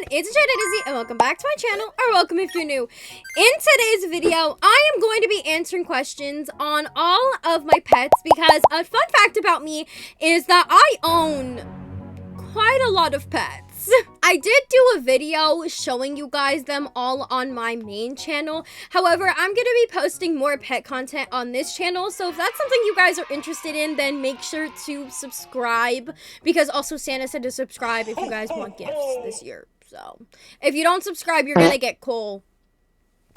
it's EnchanteddIzzy and welcome back to my channel, or welcome if you're new. In today's video, I am going to be answering questions on all of my pets because a fun fact about me is that I own quite a lot of pets. I did do a video showing you guys them all on my main channel. However, I'm going to be posting more pet content on this channel. So if that's something you guys are interested in, then make sure to subscribe. Because also Santa said to subscribe if you guys want gifts this year. So if you don't subscribe, you're going to get coal.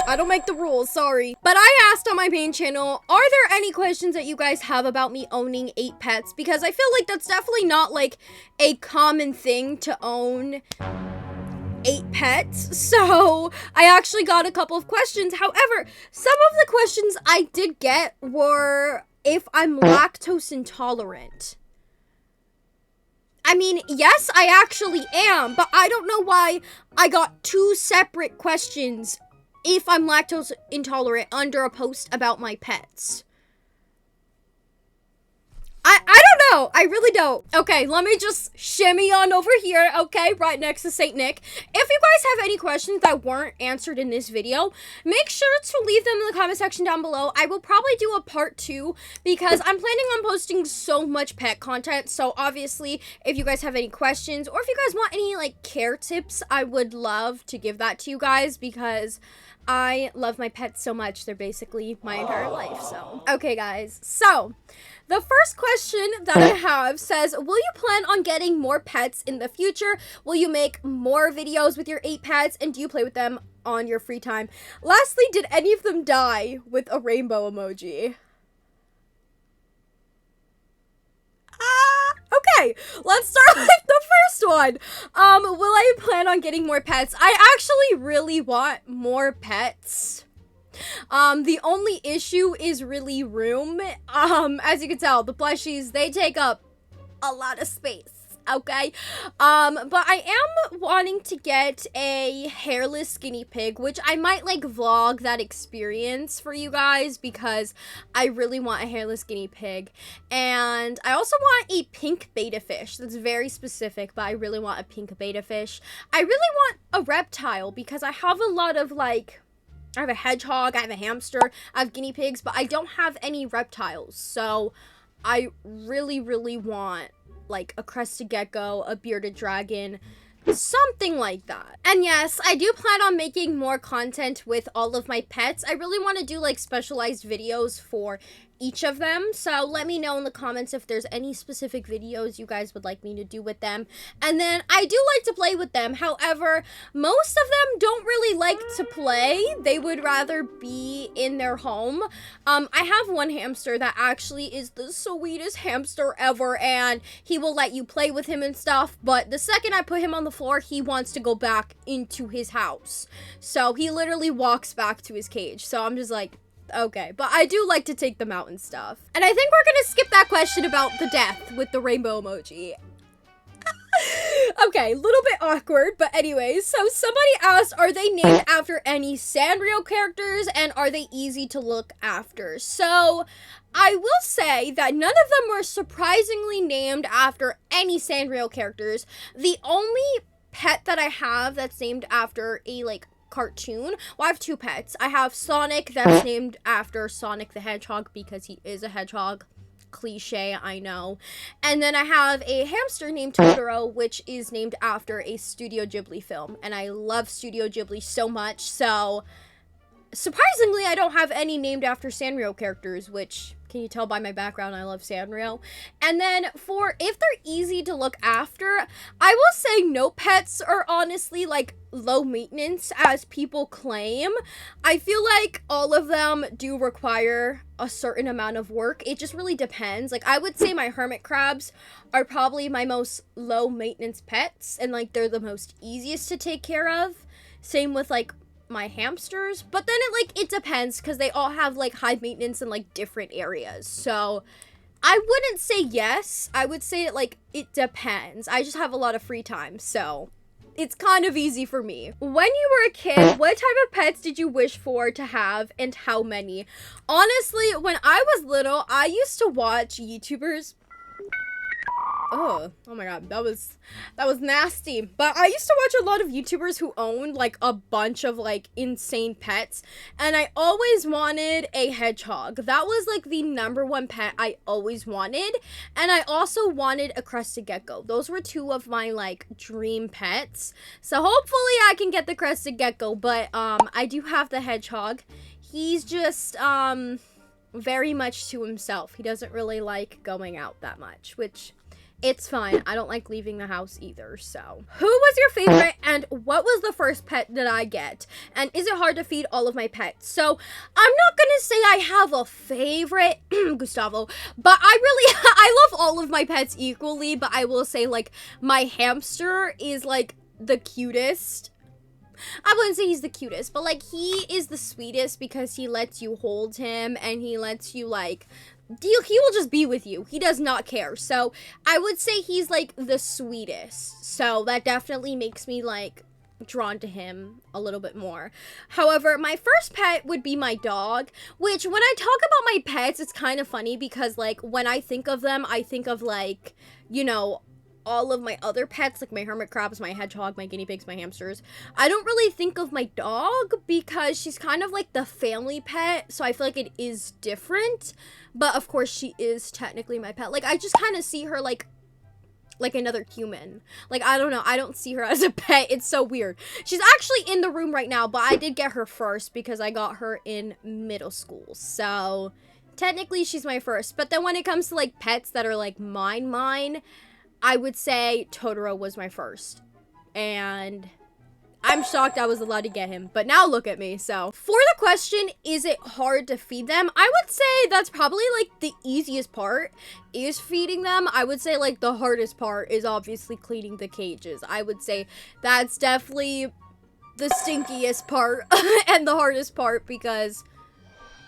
I don't make the rules, sorry. But I asked on my main channel, are there any questions that you guys have about me owning 8 pets? Because I feel like that's definitely not like a common thing to own 8 pets. So I actually got a couple of questions. However, some of the questions I did get were if I'm lactose intolerant. I mean, yes, I actually am, but I don't know why I got 2 separate questions if I'm lactose intolerant under a post about my pets. I don't know. I really don't. Okay, let me just shimmy on over here, okay, right next to Saint Nick. If you guys have any questions that weren't answered in this video, make sure to leave them in the comment section down below. I will probably do a part 2 because I'm planning on posting so much pet content. So obviously, if you guys have any questions or if you guys want any like care tips, I would love to give that to you guys because I love my pets so much. They're basically my entire life. So, okay guys. So, the first question that I have says, will you plan on getting more pets in the future? Will you make more videos with your 8 pets? And do you play with them on your free time? Lastly, did any of them die with a rainbow emoji? Okay, let's start with the first one. Will I plan on getting more pets? I actually really want more pets. The only issue is really room. As you can tell, the plushies, they take up a lot of space. Okay, but I am wanting to get a hairless guinea pig, which I might like vlog that experience for you guys because I really want a hairless guinea pig. And I also want a pink betta fish. That's very specific, but I really want a pink betta fish. I really want a reptile because I have a lot of like, I have a hedgehog, I have a hamster, I have guinea pigs, but I don't have any reptiles. So I really want like a crested gecko, a bearded dragon, something like that. And yes, I do plan on making more content with all of my pets. I really want to do like specialized videos for each of them. So let me know in the comments if there's any specific videos you guys would like me to do with them. And then I do like to play with them. However, most of them don't really like to play. They would rather be in their home. I have one hamster that actually is the sweetest hamster ever, and he will let you play with him and stuff. But the second I put him on the floor, he wants to go back into his house. So he literally walks back to his cage. So I'm just like, okay, but I do like to take them out and stuff. And I think we're gonna skip that question about the death with the rainbow emoji. Okay, a little bit awkward, but anyways, so somebody asked, are they named after any Sanrio characters, and are they easy to look after? So, I will say that none of them were surprisingly named after any Sanrio characters. The only pet that I have that's named after a, like, cartoon. Well, I have 2 pets. I have Sonic that's named after Sonic the Hedgehog because he is a hedgehog. Cliche, I know. And then I have a hamster named Totoro, which is named after a Studio Ghibli film. And I love Studio Ghibli so much, so surprisingly, I don't have any named after Sanrio characters, which, can you tell by my background, I love Sanrio. And then for if they're easy to look after, I will say no pets are honestly like low maintenance as people claim. I feel like all of them do require a certain amount of work. It just really depends. Like I would say my hermit crabs are probably my most low maintenance pets, and like they're the most easiest to take care of. Same with like my hamsters, but then it depends because they all have like high maintenance in like different areas. So I wouldn't say yes. I would say like it depends. I just have a lot of free time, so it's kind of easy for me. When you were a kid, what type of pets did you wish for to have and how many? Honestly, when I was little, I used to watch YouTubers Oh my god, that was nasty. But I used to watch a lot of YouTubers who owned like a bunch of like insane pets, and I always wanted a hedgehog. That was like the #1 pet I always wanted, and I also wanted a crested gecko. Those were 2 of my like dream pets. So hopefully I can get the crested gecko, but I do have the hedgehog. He's just very much to himself. He doesn't really like going out that much, which it's fine. I don't like leaving the house either, so. Who was your favorite and what was the first pet that I get? And is it hard to feed all of my pets? So, I'm not gonna say I have a favorite, Gustavo, but I love all of my pets equally, but I will say, like, my hamster is, like, the cutest. I wouldn't say he's the cutest, but, like, he is the sweetest because he lets you hold him and he lets you, like, he will just be with you. He does not care. So I would say he's like the sweetest. So that definitely makes me like drawn to him a little bit more. However, my first pet would be my dog, which when I talk about my pets, it's kind of funny because like when I think of them, I think of like, you know, all of my other pets, like my hermit crabs, my hedgehog, my guinea pigs, my hamsters. I don't really think of my dog because she's kind of like the family pet, so I feel like it is different. But of course, she is technically my pet. Like, I just kind of see her like another human. Like, I don't know. I don't see her as a pet. It's so weird. She's actually in the room right now, but I did get her first because I got her in middle school. So, technically, she's my first. But then when it comes to, like, pets that are, like, mine, I would say Totoro was my first. And I'm shocked I was allowed to get him. But now look at me. So, for the question, is it hard to feed them? I would say that's probably, like, the easiest part is feeding them. I would say, like, the hardest part is obviously cleaning the cages. I would say that's definitely the stinkiest part and the hardest part because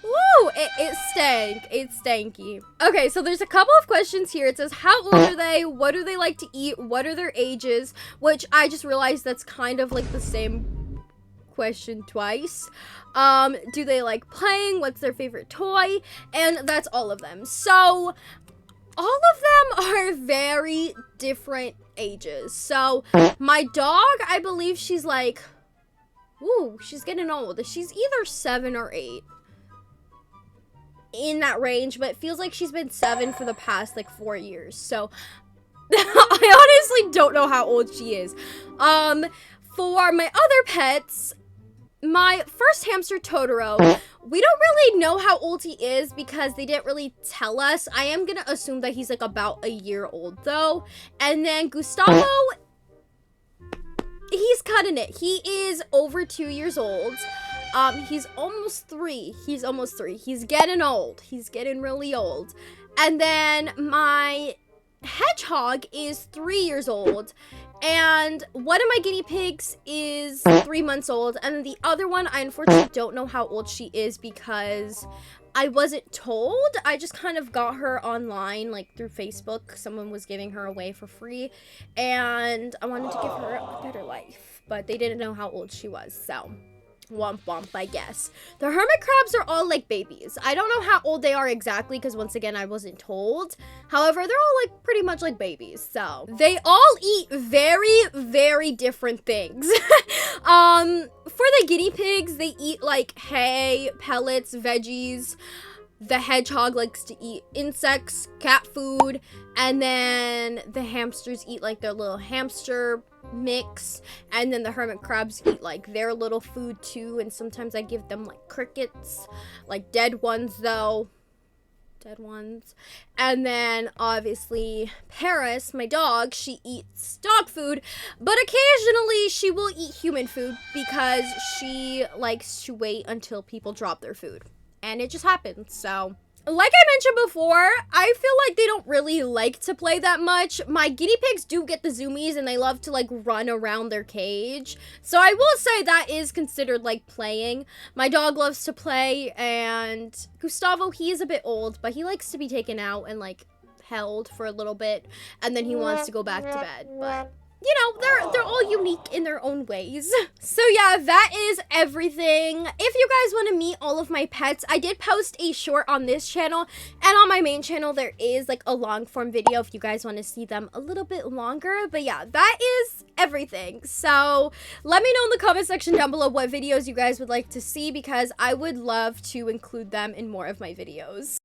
woo! It stank. It's stanky. Okay, so there's a couple of questions here. It says, how old are they? What do they like to eat? What are their ages? Which I just realized that's kind of like the same question twice. Do they like playing? What's their favorite toy? And that's all of them. So, all of them are very different ages. So, my dog, I believe she's like, ooh, she's getting old. She's either 7 or 8. In that range, but it feels like she's been 7 for the past like 4 years. So I honestly don't know how old she is. For my other pets, my first hamster Totoro, we don't really know how old he is because they didn't really tell us. I am gonna assume that he's like about a year old though. And then Gustavo, he's cutting it. He is over 2 years old. He's almost 3. He's almost 3. He's getting old. He's getting really old. And then my hedgehog is 3 years old. And one of my guinea pigs is 3 months old. And the other one, I unfortunately don't know how old she is because I wasn't told. I just kind of got her online, like through Facebook. Someone was giving her away for free. And I wanted to give her a better life. But they didn't know how old she was, so womp womp, I guess. The hermit crabs are all like babies. I don't know how old they are exactly because once again, I wasn't told. However, they're all like pretty much like babies. So they all eat very, very different things. For the guinea pigs, they eat like hay, pellets, veggies. The hedgehog likes to eat insects, cat food, and then the hamsters eat like their little hamster mix, and then the hermit crabs eat like their little food too, and sometimes I give them like crickets, like dead ones though. Dead ones. And then obviously Paris, my dog, she eats dog food, but occasionally she will eat human food because she likes to wait until people drop their food. And it just happens, so. Like I mentioned before, I feel like they don't really like to play that much. My guinea pigs do get the zoomies and they love to like run around their cage. So I will say that is considered like playing. My dog loves to play, and Gustavo, he is a bit old, but he likes to be taken out and like held for a little bit, and then he wants to go back to bed. But you know, they're all unique in their own ways. So yeah, that is everything. If you guys want to meet all of my pets, I did post a short on this channel, and on my main channel there is like a long form video if you guys want to see them a little bit longer. But yeah, that is everything. So let me know in the comment section down below what videos you guys would like to see, because I would love to include them in more of my videos.